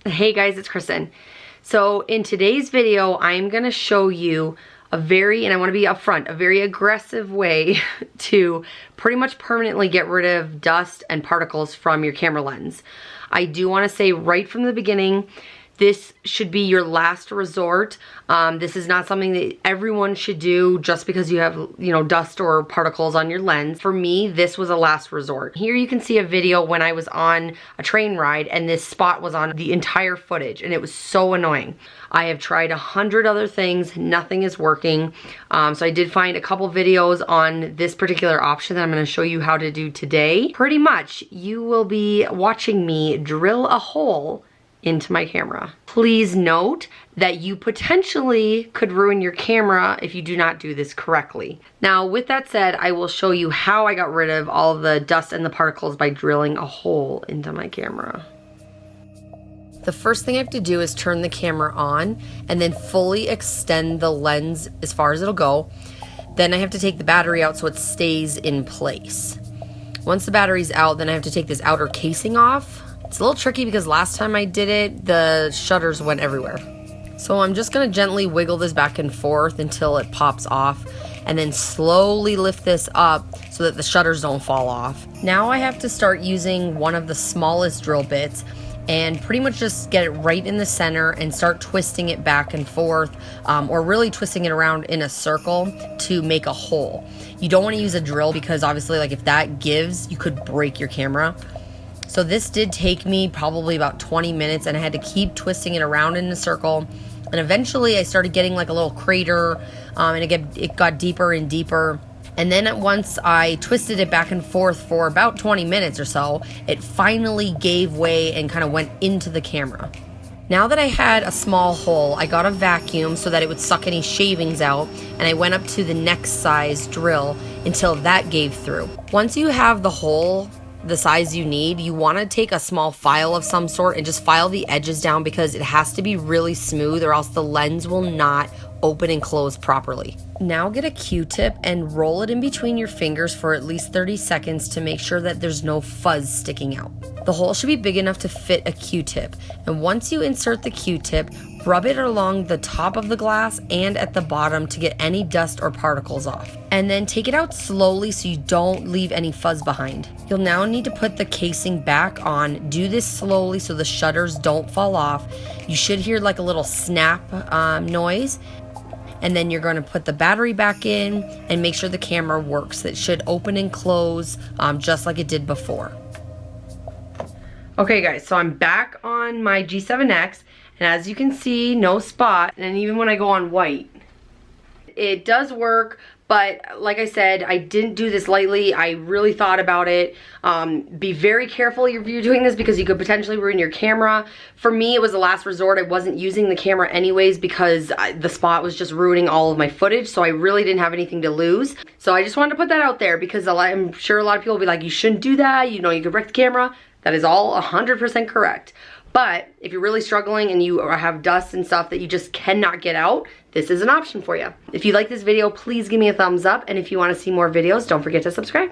Hey guys, it's Kristin. So in today's video, I'm gonna show you a very, and I wanna be upfront, a very aggressive way to pretty much permanently get rid of dust and particles from your camera lens. I do wanna say right from the beginning, this should be your last resort. This is not something that everyone should do just because you have, dust or particles on your lens. For me, this was a last resort. Here you can see a video when I was on a train ride and this spot was on the entire footage and it was so annoying. I have tried 100 other things, nothing is working. So I did find a couple videos on this particular option that I'm gonna show you how to do today. Pretty much, you will be watching me drill a hole into my camera. Please note that you potentially could ruin your camera if you do not do this correctly. Now, with that said, I will show you how I got rid of all of the dust and the particles by drilling a hole into my camera. The first thing I have to do is turn the camera on and then fully extend the lens as far as it'll go. Then I have to take the battery out so it stays in place. Once the battery's out, then I have to take this outer casing off. It's a little tricky because last time I did it, the shutters went everywhere. So I'm just gonna gently wiggle this back and forth until it pops off and then slowly lift this up so that the shutters don't fall off. Now I have to start using one of the smallest drill bits and pretty much just get it right in the center and start twisting it back and forth, or really twisting it around in a circle to make a hole. You don't wanna use a drill because obviously if that gives, you could break your camera. So this did take me probably about 20 minutes and I had to keep twisting it around in a circle. And eventually I started getting like a little crater, and it got deeper and deeper. And then once I twisted it back and forth for about 20 minutes or so, it finally gave way and kind of went into the camera. Now that I had a small hole, I got a vacuum so that it would suck any shavings out, and I went up to the next size drill until that gave through. Once you have the hole the size you need, you want to take a small file of some sort and just file the edges down because it has to be really smooth or else the lens will not open and close properly. Now get a Q-tip and roll it in between your fingers for at least 30 seconds to make sure that there's no fuzz sticking out. The hole should be big enough to fit a Q-tip, and once you insert the Q-tip, rub it along the top of the glass and at the bottom to get any dust or particles off. And then take it out slowly so you don't leave any fuzz behind. You'll now need to put the casing back on. Do this slowly so the shutters don't fall off. You should hear like a little snap noise. And then you're going to put the battery back in and make sure the camera works. It should open and close just like it did before. Okay guys, so I'm back on my G7X, and as you can see, no spot, and even when I go on white, it does work. But like I said, I didn't do this lightly. I really thought about it. Be very careful if you're doing this because you could potentially ruin your camera. For me, it was a last resort. I wasn't using the camera anyways because the spot was just ruining all of my footage, so I really didn't have anything to lose. So I just wanted to put that out there because I'm sure a lot of people will be like, you shouldn't do that. You could wreck the camera. That is all 100% correct. But if you're really struggling and you have dust and stuff that you just cannot get out, this is an option for you. If you like this video, please give me a thumbs up. And if you want to see more videos, don't forget to subscribe.